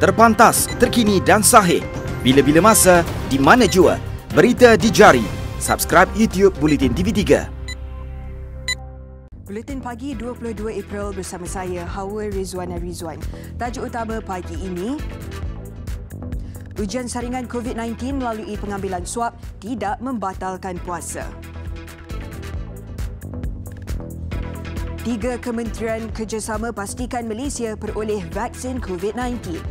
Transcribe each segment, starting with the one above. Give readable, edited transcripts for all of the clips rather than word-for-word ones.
Terpantas, terkini dan sahih. Bila-bila masa, di mana jua. Berita di jari. Subscribe YouTube Bulletin TV3. Buletin Pagi 22 April bersama saya, Hawa Rizwana Rizwan. Tajuk utama pagi ini, ujian saringan COVID-19 melalui pengambilan swab tidak membatalkan puasa. 3 kementerian kerjasama pastikan Malaysia peroleh vaksin COVID-19.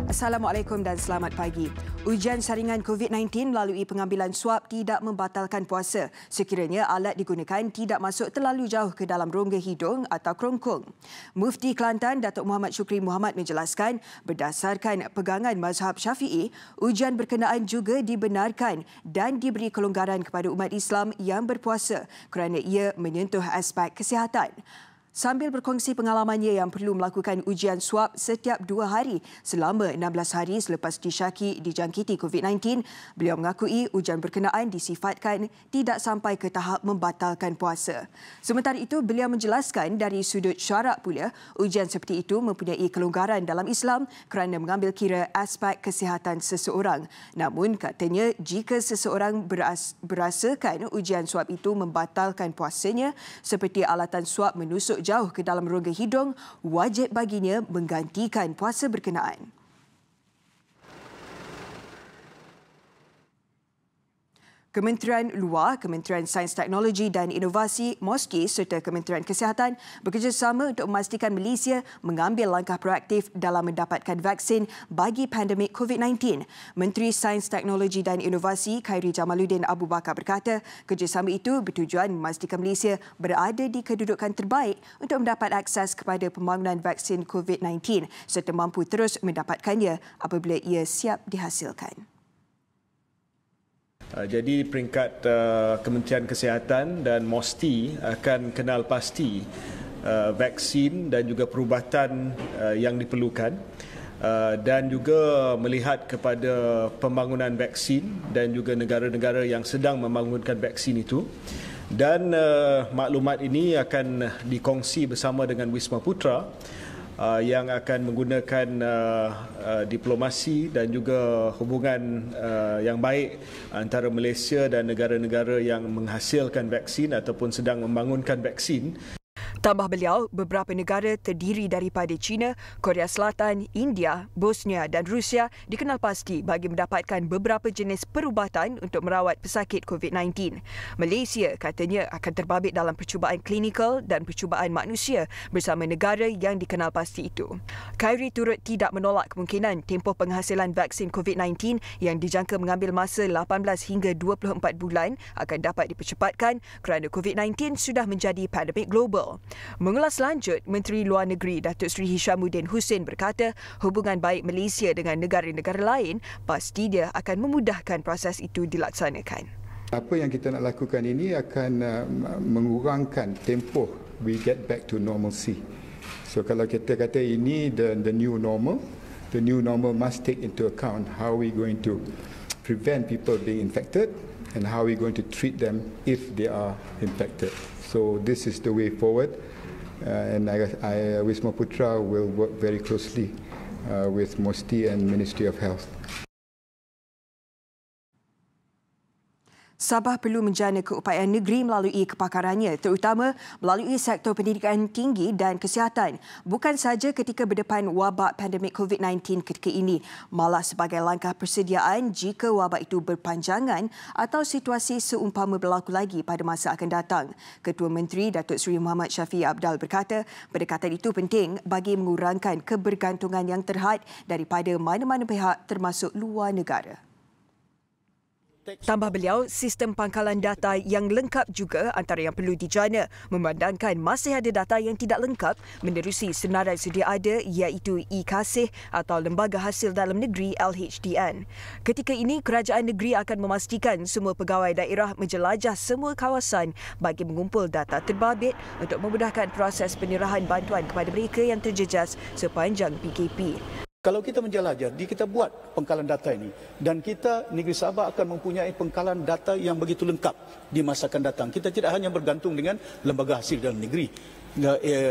Assalamualaikum dan selamat pagi. Ujian saringan COVID-19 melalui pengambilan swab tidak membatalkan puasa sekiranya alat digunakan tidak masuk terlalu jauh ke dalam rongga hidung atau kerongkong. Mufti Kelantan Datuk Muhammad Shukri Muhammad menjelaskan berdasarkan pegangan mazhab Syafi'i, ujian berkenaan juga dibenarkan dan diberi kelonggaran kepada umat Islam yang berpuasa kerana ia menyentuh aspek kesihatan. Sambil berkongsi pengalamannya yang perlu melakukan ujian swab setiap 2 hari selama 16 hari selepas disyaki dijangkiti COVID-19, beliau mengakui ujian berkenaan disifatkan tidak sampai ke tahap membatalkan puasa. Sementara itu, beliau menjelaskan dari sudut syarak pula, ujian seperti itu mempunyai kelonggaran dalam Islam kerana mengambil kira aspek kesihatan seseorang. Namun, katanya jika seseorang berasakan ujian swab itu membatalkan puasanya seperti alatan swab menusuk jauh ke dalam rongga hidung, wajib baginya menggantikan puasa berkenaan. Kementerian Luar, Kementerian Sains Teknologi dan Inovasi, MOSKI serta Kementerian Kesihatan bekerjasama untuk memastikan Malaysia mengambil langkah proaktif dalam mendapatkan vaksin bagi pandemik COVID-19. Menteri Sains Teknologi dan Inovasi Khairi Jamaluddin Abu Bakar berkata, kerjasama itu bertujuan memastikan Malaysia berada di kedudukan terbaik untuk mendapat akses kepada pembangunan vaksin COVID-19 serta mampu terus mendapatkannya apabila ia siap dihasilkan. Jadi peringkat Kementerian Kesihatan dan MOSTI akan kenal pasti vaksin dan juga perubatan yang diperlukan dan juga melihat kepada pembangunan vaksin dan juga negara-negara yang sedang membangunkan vaksin itu. Dan maklumat ini akan dikongsi bersama dengan Wisma Putra yang akan menggunakan diplomasi dan juga hubungan yang baik antara Malaysia dan negara-negara yang menghasilkan vaksin ataupun sedang membangunkan vaksin. Tambah beliau, beberapa negara terdiri daripada China, Korea Selatan, India, Bosnia dan Rusia dikenal pasti bagi mendapatkan beberapa jenis perubatan untuk merawat pesakit COVID-19. Malaysia katanya akan terbabit dalam percubaan klinikal dan percubaan manusia bersama negara yang dikenal pasti itu. Khairi turut tidak menolak kemungkinan tempoh penghasilan vaksin COVID-19 yang dijangka mengambil masa 18 hingga 24 bulan akan dapat dipercepatkan kerana COVID-19 sudah menjadi pandemik global. Mengulas lanjut, Menteri Luar Negeri Datuk Seri Hishamuddin Hussein berkata hubungan baik Malaysia dengan negara-negara lain pasti dia akan memudahkan proses itu dilaksanakan. Apa yang kita nak lakukan ini akan mengurangkan tempoh we get back to normalcy. So kalau kita kata ini the new normal must take into account how we going to prevent people being infected and how we going to treat them if they are infected. So this is the way forward, and Wisma Putra will work very closely with MOSTI and Ministry of Health. Sabah perlu menjana keupayaan negeri melalui kepakarannya, terutama melalui sektor pendidikan tinggi dan kesihatan. Bukan sahaja ketika berdepan wabak pandemik COVID-19 ketika ini, malah sebagai langkah persediaan jika wabak itu berpanjangan atau situasi seumpama berlaku lagi pada masa akan datang. Ketua Menteri Datuk Seri Muhammad Syafiee Apdal berkata, pendekatan itu penting bagi mengurangkan kebergantungan yang terhad daripada mana-mana pihak termasuk luar negara. Tambah beliau, sistem pangkalan data yang lengkap juga antara yang perlu dijana memandangkan masih ada data yang tidak lengkap menerusi senarai sedia ada iaitu e-Kasih atau Lembaga Hasil Dalam Negeri LHDN. Ketika ini, kerajaan negeri akan memastikan semua pegawai daerah menjelajah semua kawasan bagi mengumpul data terbabit untuk memudahkan proses penyerahan bantuan kepada mereka yang terjejas sepanjang PKP. Kalau kita menjelajah, kita buat pengkalan data ini dan kita Negeri Sabah akan mempunyai pengkalan data yang begitu lengkap di masa akan datang. Kita tidak hanya bergantung dengan lembaga hasil dalam negeri,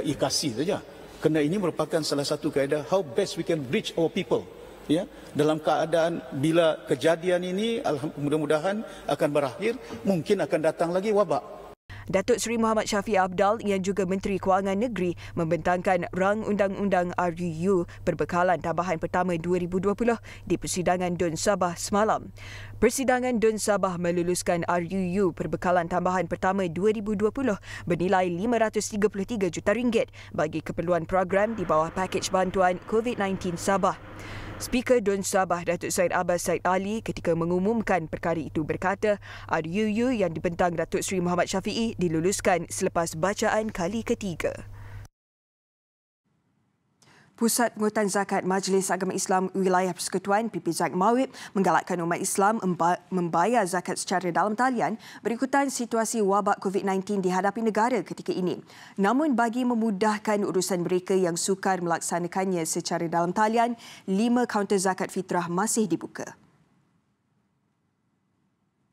IKASI saja. Kerana ini merupakan salah satu kaedah how best we can reach our people. Ya, dalam keadaan bila kejadian ini mudah-mudahan akan berakhir, mungkin akan datang lagi wabak. Datuk Seri Muhammad Syafiee Apdal yang juga Menteri Kewangan Negeri membentangkan rang undang-undang RUU Perbekalan Tambahan Pertama 2020 di Persidangan Dun Sabah semalam. Persidangan Dun Sabah meluluskan RUU Perbekalan Tambahan Pertama 2020 bernilai RM533 juta bagi keperluan program di bawah pakej bantuan COVID-19 Sabah. Speaker Dun Sabah Datuk Syed Abbas Said Ali ketika mengumumkan perkara itu berkata RUU yang dibentang Datuk Seri Muhammad Syafiee diluluskan selepas bacaan kali ketiga. Pusat Pengurutan Zakat Majlis Agama Islam Wilayah Persekutuan PPZAK Mawib menggalakkan umat Islam membayar zakat secara dalam talian berikutan situasi wabak COVID-19 dihadapi negara ketika ini. Namun bagi memudahkan urusan mereka yang sukar melaksanakannya secara dalam talian, 5 kaunter zakat fitrah masih dibuka.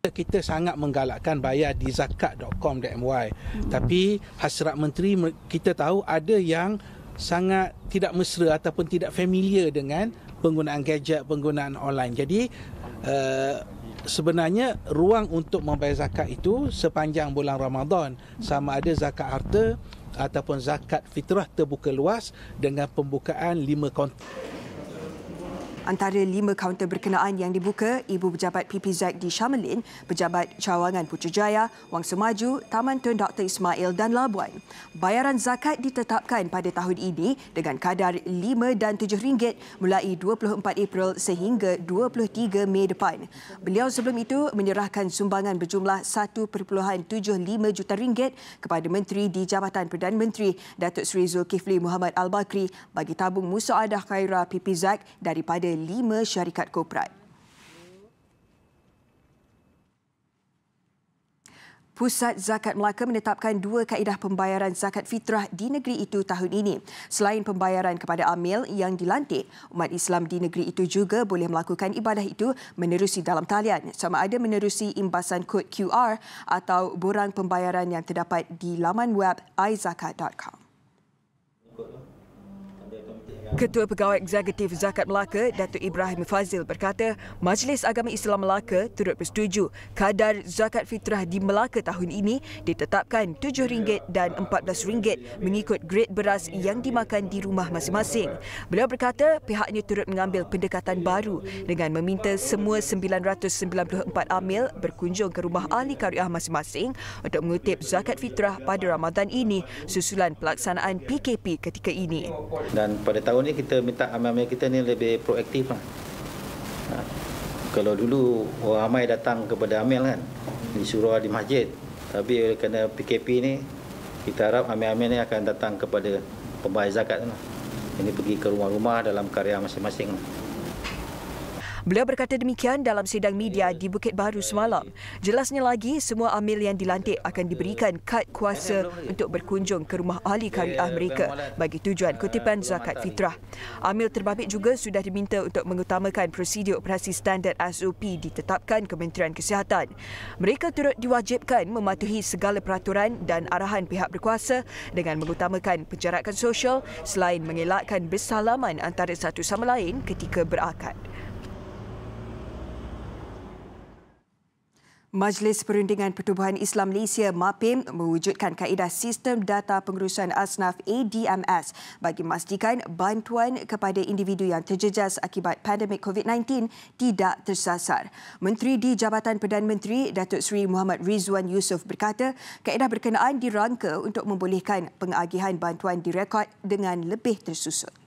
Kita sangat menggalakkan bayar di zakat.com.my. Tapi hasrat menteri kita tahu ada yang sangat tidak mesra ataupun tidak familiar dengan penggunaan gadget, penggunaan online. Jadi sebenarnya ruang untuk membayar zakat itu sepanjang bulan Ramadan, sama ada zakat harta ataupun zakat fitrah terbuka luas dengan pembukaan 5 kaunter. Antara 5 kaunter berkenaan yang dibuka, Ibu Pejabat PPZAK di Syamlin, Pejabat Cawangan Putrajaya, Wangsa Maju, Taman Tun Dr. Ismail dan Labuan. Bayaran zakat ditetapkan pada tahun ini dengan kadar RM5 dan RM7 mulai 24 April sehingga 23 Mei depan. Beliau sebelum itu menyerahkan sumbangan berjumlah RM1.75 juta kepada Menteri di Jabatan Perdana Menteri Datuk Seri Zulkifli Muhammad Al-Bakri bagi tabung Musaadah Khairah PPZAK daripada 5 syarikat korporat. Pusat Zakat Melaka menetapkan 2 kaedah pembayaran zakat fitrah di negeri itu tahun ini. Selain pembayaran kepada amil yang dilantik, umat Islam di negeri itu juga boleh melakukan ibadah itu menerusi dalam talian, sama ada menerusi imbasan kod QR atau borang pembayaran yang terdapat di laman web izakat.com. Ketua Pegawai Eksekutif Zakat Melaka, Datuk Ibrahim Fazil berkata, Majlis Agama Islam Melaka turut bersetuju kadar zakat fitrah di Melaka tahun ini ditetapkan RM7 dan RM14 mengikut grade beras yang dimakan di rumah masing-masing. Beliau berkata pihaknya turut mengambil pendekatan baru dengan meminta semua 994 amil berkunjung ke rumah ahli kariah masing-masing untuk mengutip zakat fitrah pada Ramadan ini susulan pelaksanaan PKP ketika ini. Dan pada tahun ni kita minta amil-amil kita ni lebih proaktif lah. Kalau dulu orang ramai datang kepada amil kan, di surau di masjid. Tapi oleh kerana PKP ni, kita harap amil-amil ni akan datang kepada pembayar zakat lah. Ini pergi ke rumah-rumah dalam karya masing-masing lah. Beliau berkata demikian dalam sidang media di Bukit Baru semalam. Jelasnya lagi, semua amil yang dilantik akan diberikan kad kuasa untuk berkunjung ke rumah ahli kariah mereka bagi tujuan kutipan zakat fitrah. Amil terbabit juga sudah diminta untuk mengutamakan prosedur operasi standard SOP ditetapkan Kementerian Kesihatan. Mereka turut diwajibkan mematuhi segala peraturan dan arahan pihak berkuasa dengan mengutamakan penjarakan sosial selain mengelakkan bersalaman antara satu sama lain ketika berakad. Majlis Perundingan Pertubuhan Islam Malaysia MAPIM mewujudkan kaedah sistem data pengurusan asnaf ADMS bagi memastikan bantuan kepada individu yang terjejas akibat pandemik COVID-19 tidak tersasar. Menteri di Jabatan Perdana Menteri Datuk Seri Muhammad Rizwan Yusof berkata kaedah berkenaan dirangka untuk membolehkan pengagihan bantuan direkod dengan lebih tersusun.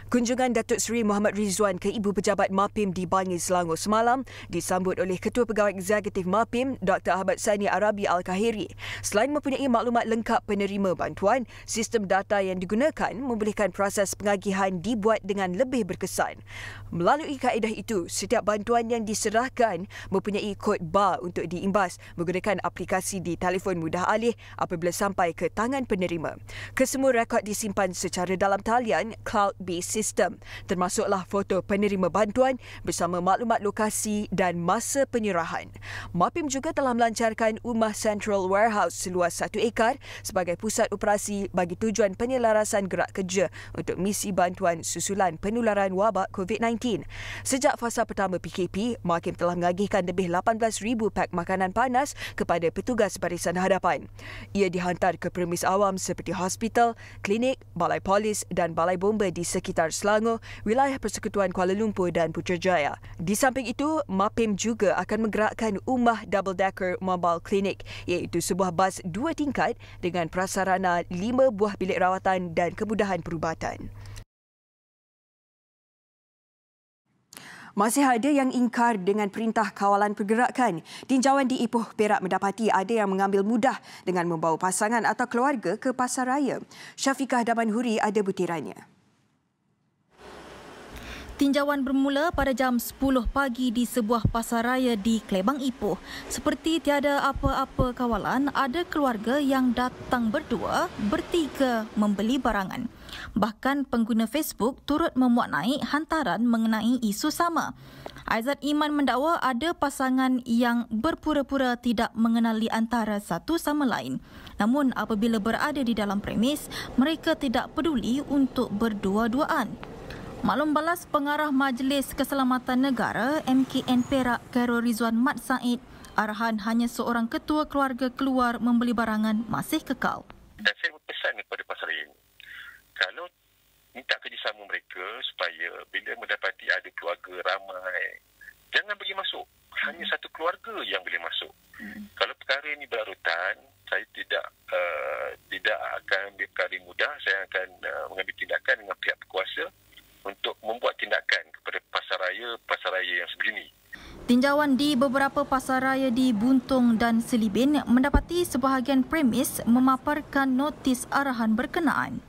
Kunjungan Datuk Seri Muhammad Rizwan ke Ibu Pejabat MAPIM di Bangi, Selangor semalam disambut oleh Ketua Pegawai Eksekutif MAPIM Dr. Ahmad Sani Arabi Al-Kahiri. Selain mempunyai maklumat lengkap penerima bantuan, sistem data yang digunakan membolehkan proses pengagihan dibuat dengan lebih berkesan. Melalui kaedah itu, setiap bantuan yang diserahkan mempunyai kod bar untuk diimbas menggunakan aplikasi di telefon mudah alih apabila sampai ke tangan penerima. Kesemua rekod disimpan secara dalam talian cloud-based sistem, termasuklah foto penerima bantuan bersama maklumat lokasi dan masa penyerahan. MAPIM juga telah melancarkan Umah Central Warehouse seluas 1 ekar sebagai pusat operasi bagi tujuan penyelarasan gerak kerja untuk misi bantuan susulan penularan wabak COVID-19. Sejak fasa pertama PKP, MAPIM telah mengagihkan lebih 18,000 pak makanan panas kepada petugas barisan hadapan. Ia dihantar ke premis awam seperti hospital, klinik, balai polis dan balai bomba di sekitar Selangor, wilayah Persekutuan Kuala Lumpur dan Putrajaya. Di samping itu, MAPIM juga akan menggerakkan Umah Double Decker Mobile Clinic, iaitu sebuah bas 2 tingkat dengan prasarana 5 buah bilik rawatan dan kemudahan perubatan. Masih ada yang ingkar dengan perintah kawalan pergerakan. Tinjauan di Ipoh Perak mendapati ada yang mengambil mudah dengan membawa pasangan atau keluarga ke pasaraya. Syafiqah Damanhuri ada butirannya. Tinjauan bermula pada jam 10 pagi di sebuah pasaraya di Klebang Ipoh. Seperti tiada apa-apa kawalan, ada keluarga yang datang berdua, bertiga membeli barangan. Bahkan pengguna Facebook turut memuat naik hantaran mengenai isu sama. Aizat Iman mendakwa ada pasangan yang berpura-pura tidak mengenali antara satu sama lain. Namun apabila berada di dalam premis, mereka tidak peduli untuk berdua-duaan. Maklum balas Pengarah Majlis Keselamatan Negara MKN Perak Khairul Rizwan Mat Said, arahan hanya seorang ketua keluarga keluar membeli barangan masih kekal. Dan saya berpesan kepada pasaraya ini, kalau minta kerjasama mereka supaya bila mendapati ada keluarga ramai, jangan bagi masuk. Hanya satu keluarga yang boleh masuk. Kalau perkara ini berlarutan, saya tidak akan ambil perkara mudah. Saya akan mengambil tindakan dengan pihak berkuasa untuk membuat tindakan kepada pasaraya yang sebegini. Tinjauan di beberapa pasaraya di Buntung dan Selibin mendapati sebahagian premis memaparkan notis arahan berkenaan.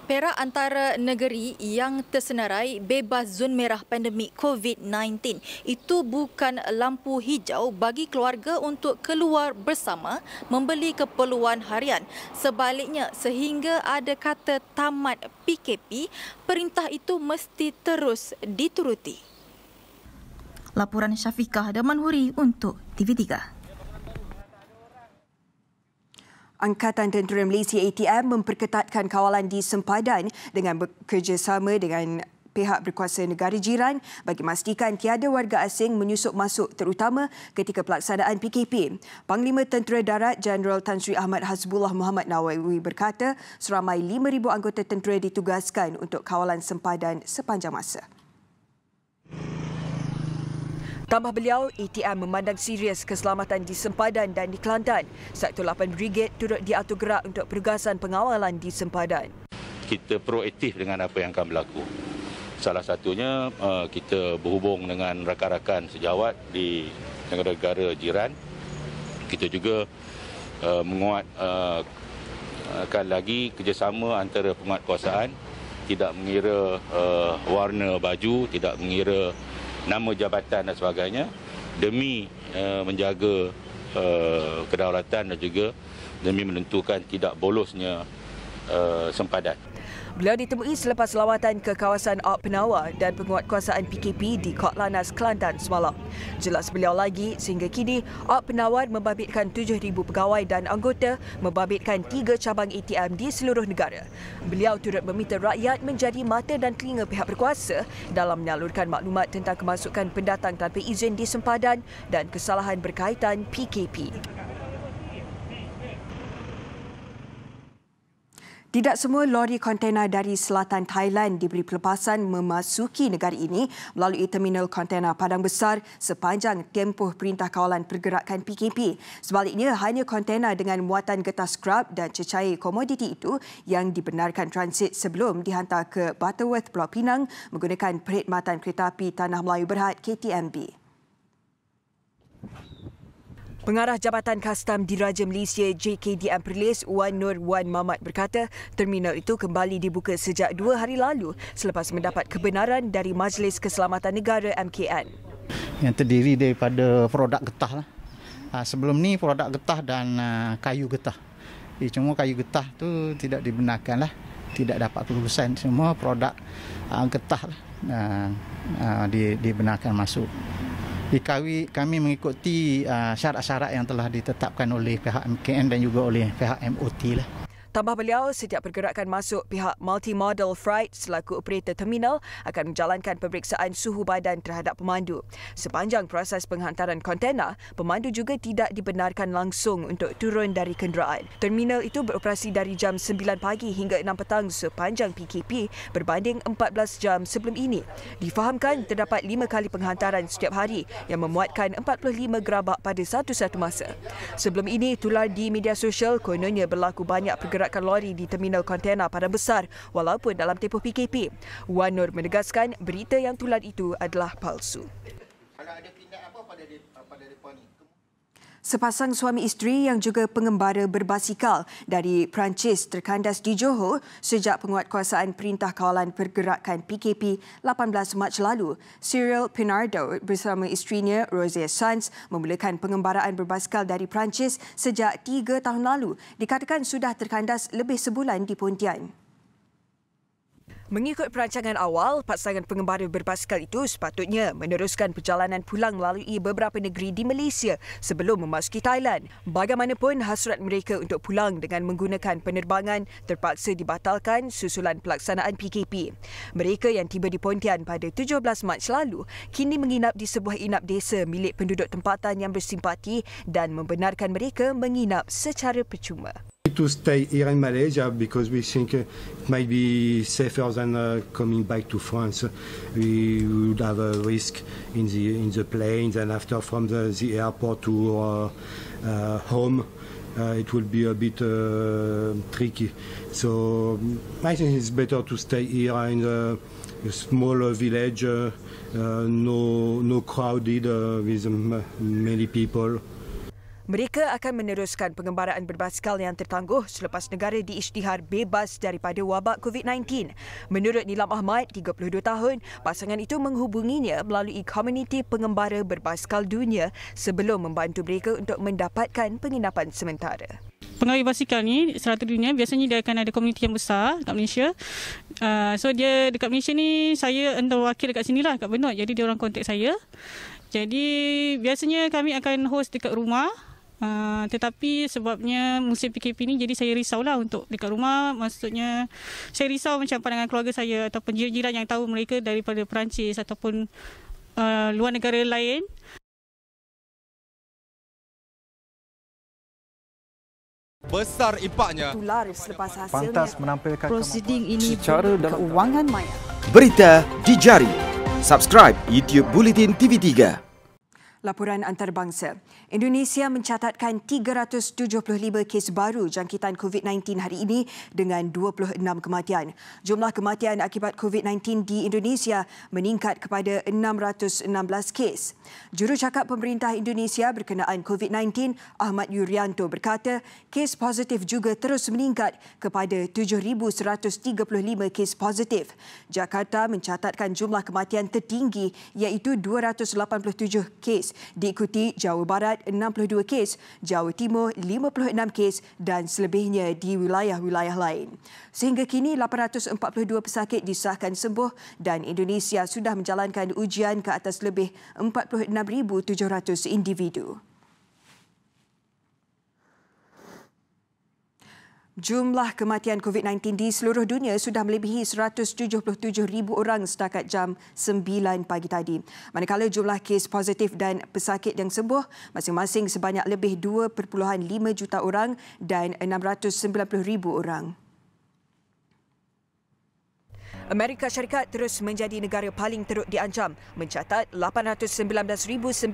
Perak antara negeri yang tersenarai bebas zon merah pandemik COVID-19. Itu bukan lampu hijau bagi keluarga untuk keluar bersama membeli keperluan harian. Sebaliknya, sehingga ada kata tamat PKP, perintah itu mesti terus dituruti. Laporan Syafiqah Damanhuri untuk TV3. Angkatan Tentera Malaysia ATM memperketatkan kawalan di sempadan dengan bekerjasama dengan pihak berkuasa negara jiran bagi memastikan tiada warga asing menyusup masuk terutama ketika pelaksanaan PKP. Panglima Tentera Darat Jeneral Tan Sri Ahmad Hasbullah Muhammad Nawawi berkata seramai 5,000 anggota tentera ditugaskan untuk kawalan sempadan sepanjang masa. Tambah beliau, ATM memandang serius keselamatan di sempadan dan di Kelantan. Sektor 8 Brigade turut diatur gerak untuk penugasan pengawalan di sempadan. Kita proaktif dengan apa yang akan berlaku. Salah satunya kita berhubung dengan rakan-rakan sejawat di negara-negara jiran. Kita juga menguatkan lagi kerjasama antara penguatkuasaan, tidak mengira warna baju, tidak mengira nama jabatan dan sebagainya, demi menjaga kedaulatan dan juga demi menentukan tidak bolosnya sempadan. Beliau ditemui selepas lawatan ke kawasan Art Penawar dan penguatkuasaan PKP di Kod Lanaz, Kelantan semalam. Jelas beliau lagi, sehingga kini Art Penawar membabitkan 7,000 pegawai dan anggota, membabitkan 3 cabang ATM di seluruh negara. Beliau turut meminta rakyat menjadi mata dan telinga pihak berkuasa dalam menyalurkan maklumat tentang kemasukan pendatang tanpa izin di sempadan dan kesalahan berkaitan PKP. Tidak semua lori kontena dari selatan Thailand diberi pelepasan memasuki negara ini melalui terminal kontena Padang Besar sepanjang tempoh Perintah Kawalan Pergerakan PKP. Sebaliknya, hanya kontena dengan muatan getah skrap dan cecair komoditi itu yang dibenarkan transit sebelum dihantar ke Butterworth, Pulau Pinang menggunakan perkhidmatan kereta api Tanah Melayu Berhad KTMB. Pengarah Jabatan Kastam Diraja Malaysia JKDM Perlis Wan Nur Wan Mamat berkata terminal itu kembali dibuka sejak 2 hari lalu selepas mendapat kebenaran dari Majlis Keselamatan Negara MKN. Yang terdiri daripada produk getah lah. Sebelum ni produk getah dan kayu getah. Cuma kayu getah tu tidak dibenarkan lah. Tidak dapat kelulusan. Semua produk getah lah dibenarkan masuk. Kami mengikuti syarat-syarat yang telah ditetapkan oleh pihak MKN dan juga oleh pihak MOT lah. Tambah beliau, setiap pergerakan masuk pihak Multimodal Freight selaku operator terminal akan menjalankan pemeriksaan suhu badan terhadap pemandu. Sepanjang proses penghantaran kontena, pemandu juga tidak dibenarkan langsung untuk turun dari kenderaan. Terminal itu beroperasi dari jam 9 pagi hingga 6 petang sepanjang PKP berbanding 14 jam sebelum ini. Difahamkan terdapat 5 kali penghantaran setiap hari yang memuatkan 45 gerabak pada satu-satu masa. Sebelum ini, tular di media sosial kononnya berlaku banyak pergerakan lori di terminal kontena Padang Besar walaupun dalam tempoh PKP. Wan Nur menegaskan berita yang tular itu adalah palsu. Sepasang suami isteri yang juga pengembara berbasikal dari Perancis terkandas di Johor sejak penguatkuasaan Perintah Kawalan Pergerakan PKP 18 Mac lalu. Cyril Pinardo bersama isterinya Rosia Sanz memulakan pengembaraan berbasikal dari Perancis sejak 3 tahun lalu. Dikatakan sudah terkandas lebih sebulan di Pontian. Mengikut perancangan awal, pasangan pengembara berbasikal itu sepatutnya meneruskan perjalanan pulang melalui beberapa negeri di Malaysia sebelum memasuki Thailand. Bagaimanapun, hasrat mereka untuk pulang dengan menggunakan penerbangan terpaksa dibatalkan susulan pelaksanaan PKP. Mereka yang tiba di Pontian pada 17 Mac lalu kini menginap di sebuah inap desa milik penduduk tempatan yang bersimpati dan membenarkan mereka menginap secara percuma. To stay here in Malaysia because we think it might be safer than coming back to France. We would have a risk in the planes, and after from the airport to home, it will be a bit tricky. So I think it's better to stay here in a small village, no crowded with many people. Mereka akan meneruskan pengembaraan berbasikal yang tertangguh selepas negara diisytihar bebas daripada wabak COVID-19. Menurut Nilam Ahmad, 32 tahun, pasangan itu menghubunginya melalui komuniti pengembara berbasikal dunia sebelum membantu mereka untuk mendapatkan penginapan sementara. Pengawal basikal ni serata dunia, biasanya dia akan ada komuniti yang besar kat Malaysia. So dia dekat Malaysia ni, saya entah wakil dekat sini lah, kat Benut. Jadi dia orang kontak saya. Jadi biasanya kami akan host dekat rumah. Tetapi sebabnya musim PKP ni, jadi saya risaulah untuk dekat rumah. Maksudnya saya risau macam pandangan keluarga saya ataupun jiran-jiran yang tahu mereka daripada Perancis ataupun luar negara lain. Besar impaknya. Tular selepas hasilnya Pantas menampilkan prosiding ini secara dalam keuangan maya. Berita di jari. Subscribe YouTube Bulletin TV3. Laporan antarabangsa. Indonesia mencatatkan 375 kes baru jangkitan COVID-19 hari ini dengan 26 kematian. Jumlah kematian akibat COVID-19 di Indonesia meningkat kepada 616 kes. Jurucakap Pemerintah Indonesia berkenaan COVID-19, Ahmad Yuryanto berkata, kes positif juga terus meningkat kepada 7,135 kes positif. Jakarta mencatatkan jumlah kematian tertinggi iaitu 287 kes. Diikuti Jawa Barat 62 kes, Jawa Timur 56 kes dan selebihnya di wilayah-wilayah lain. Sehingga kini 842 pesakit disahkan sembuh dan Indonesia sudah menjalankan ujian ke atas lebih 46,700 individu. Jumlah kematian COVID-19 di seluruh dunia sudah melebihi 177,000 orang setakat jam 9 pagi tadi. Manakala jumlah kes positif dan pesakit yang sembuh masing-masing sebanyak lebih 2.5 juta orang dan 690,000 orang. Amerika Syarikat terus menjadi negara paling teruk diancam, mencatat 819,952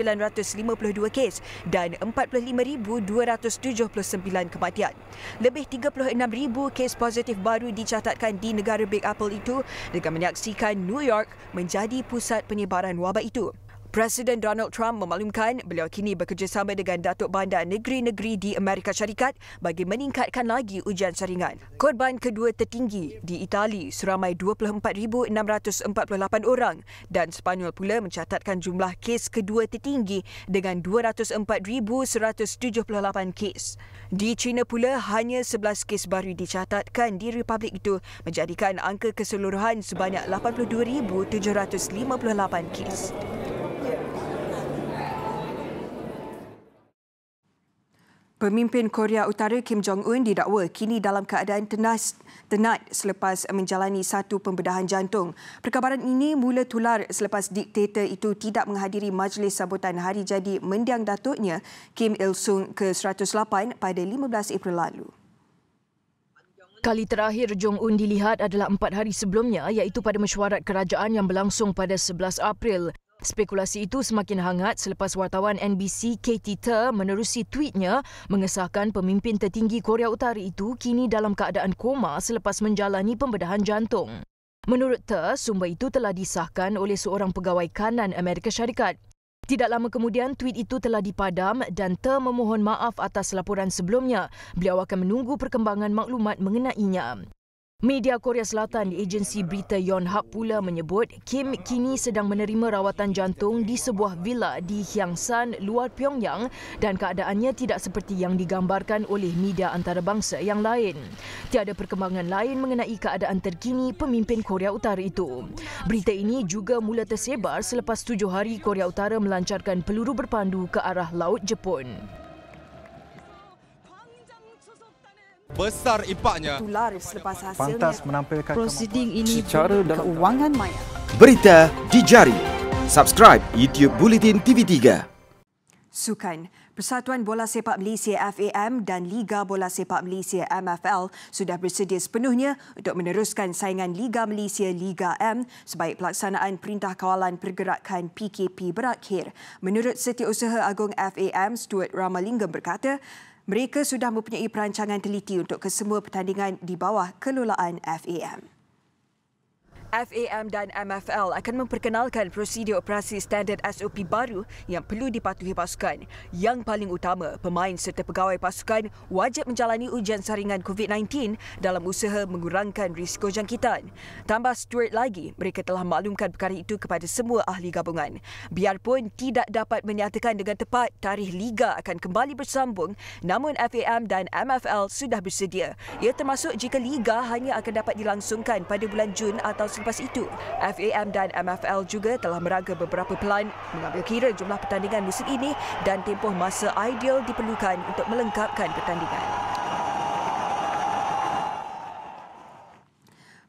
kes dan 45,279 kematian. Lebih 36,000 kes positif baru dicatatkan di negara Big Apple itu dengan menyaksikan New York menjadi pusat penyebaran wabak itu. Presiden Donald Trump memaklumkan beliau kini bekerjasama dengan Datuk Bandar negeri-negeri di Amerika Syarikat bagi meningkatkan lagi ujian saringan. Korban kedua tertinggi di Itali seramai 24,648 orang dan Sepanyol pula mencatatkan jumlah kes kedua tertinggi dengan 204,178 kes. Di China pula hanya 11 kes baru dicatatkan di republik itu menjadikan angka keseluruhan sebanyak 82,758 kes. Pemimpin Korea Utara Kim Jong-un didakwa kini dalam keadaan tenat selepas menjalani satu pembedahan jantung. Perkabaran ini mula tular selepas diktator itu tidak menghadiri majlis sambutan hari jadi mendiang datuknya Kim Il-sung ke-108 pada 15 April lalu. Kali terakhir Jong-un dilihat adalah 4 hari sebelumnya iaitu pada mesyuarat kerajaan yang berlangsung pada 11 April. Spekulasi itu semakin hangat selepas wartawan NBC Katie Ter menerusi tweetnya mengesahkan pemimpin tertinggi Korea Utara itu kini dalam keadaan koma selepas menjalani pembedahan jantung. Menurut Ter, sumber itu telah disahkan oleh seorang pegawai kanan Amerika Syarikat. Tidak lama kemudian, tweet itu telah dipadam dan Ter memohon maaf atas laporan sebelumnya. Beliau akan menunggu perkembangan maklumat mengenainya. Media Korea Selatan di agensi berita Yonhap pula menyebut Kim kini sedang menerima rawatan jantung di sebuah villa di Hyeongsan, luar Pyongyang dan keadaannya tidak seperti yang digambarkan oleh media antarabangsa yang lain. Tiada perkembangan lain mengenai keadaan terkini pemimpin Korea Utara itu. Berita ini juga mula tersebar selepas 7 hari Korea Utara melancarkan peluru berpandu ke arah Laut Jepun. Besar impaknya. Tular selepas hasilnya. Pantas menampilkan prosiding ini secara keuangan maya. Berita di jari. Subscribe YouTube Bulletin TV3. Sukan. Persatuan Bola Sepak Malaysia FAM dan Liga Bola Sepak Malaysia MFL sudah bersedia sepenuhnya untuk meneruskan saingan Liga Malaysia Liga M sebaik pelaksanaan Perintah Kawalan Pergerakan PKP berakhir. Menurut Setiausaha Agung FAM, Stuart Ramalingam berkata, mereka sudah mempunyai perancangan teliti untuk kesemua pertandingan di bawah kelolaan FAM. FAM dan MFL akan memperkenalkan prosedur operasi standard SOP baru yang perlu dipatuhi pasukan. Yang paling utama, pemain serta pegawai pasukan wajib menjalani ujian saringan COVID-19 dalam usaha mengurangkan risiko jangkitan. Tambah Stuart lagi, mereka telah maklumkan perkara itu kepada semua ahli gabungan. Biarpun tidak dapat menyatakan dengan tepat tarikh Liga akan kembali bersambung, namun FAM dan MFL sudah bersedia. Ia termasuk jika Liga hanya akan dapat dilangsungkan pada bulan Jun atau selepas itu. FAM dan MFL juga telah meraga beberapa pelan mengambil kira jumlah pertandingan musim ini dan tempoh masa ideal diperlukan untuk melengkapkan pertandingan.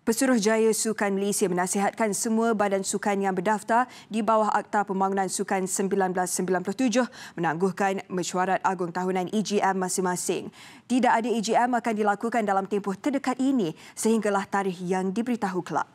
Pesuruhjaya Sukan Malaysia menasihatkan semua badan sukan yang berdaftar di bawah Akta Pembangunan Sukan 1997 menangguhkan mesyuarat agung tahunan EGM masing-masing. Tidak ada EGM akan dilakukan dalam tempoh terdekat ini sehinggalah tarikh yang diberitahu kelab.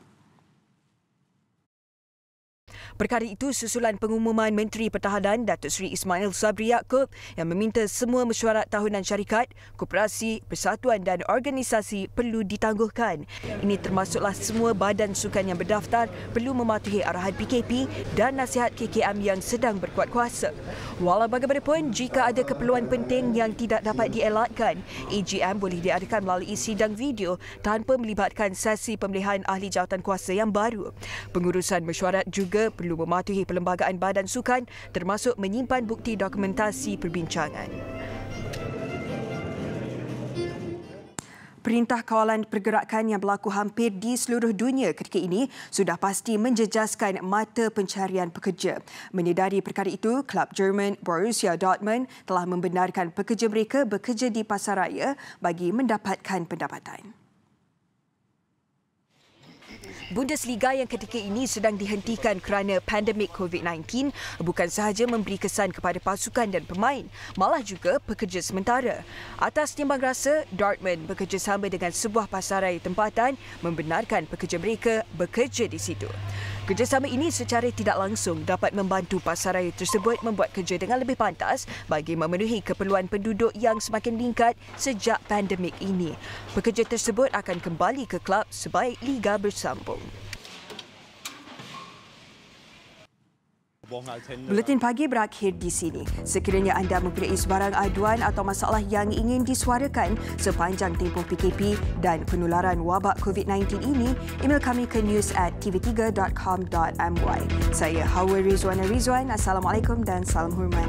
Perkara itu susulan pengumuman Menteri Pertahanan Datuk Seri Ismail Sabri Yaakob yang meminta semua mesyuarat tahunan syarikat, koperasi, persatuan dan organisasi perlu ditangguhkan. Ini termasuklah semua badan sukan yang berdaftar perlu mematuhi arahan PKP dan nasihat KKM yang sedang berkuat kuasa. Walau bagaimanapun, jika ada keperluan penting yang tidak dapat dielakkan, AGM boleh diadakan melalui sidang video tanpa melibatkan sesi pemilihan ahli jawatan kuasa yang baru. Pengurusan mesyuarat juga perlu mematuhi perlembagaan badan sukan termasuk menyimpan bukti dokumentasi perbincangan. Perintah Kawalan Pergerakan yang berlaku hampir di seluruh dunia ketika ini sudah pasti menjejaskan mata pencarian pekerja. Menyedari perkara itu, klub Jerman Borussia Dortmund telah membenarkan pekerja mereka bekerja di pasaraya bagi mendapatkan pendapatan. Bundesliga yang ketika ini sedang dihentikan kerana pandemik COVID-19 bukan sahaja memberi kesan kepada pasukan dan pemain, malah juga pekerja sementara. Atas timbang rasa, Dortmund bekerjasama dengan sebuah pasaraya tempatan membenarkan pekerja mereka bekerja di situ. Kerjasama ini secara tidak langsung dapat membantu pasaraya tersebut membuat kerja dengan lebih pantas bagi memenuhi keperluan penduduk yang semakin meningkat sejak pandemik ini. Pekerja tersebut akan kembali ke klub sebaik liga bersambung. Buletin pagi berakhir di sini. Sekiranya anda mempunyai sebarang aduan atau masalah yang ingin disuarakan sepanjang tempoh PKP dan penularan wabak COVID-19 ini, email kami ke news@tv3.com.my. Saya Hawa Rizwan. Assalamualaikum dan salam hormat.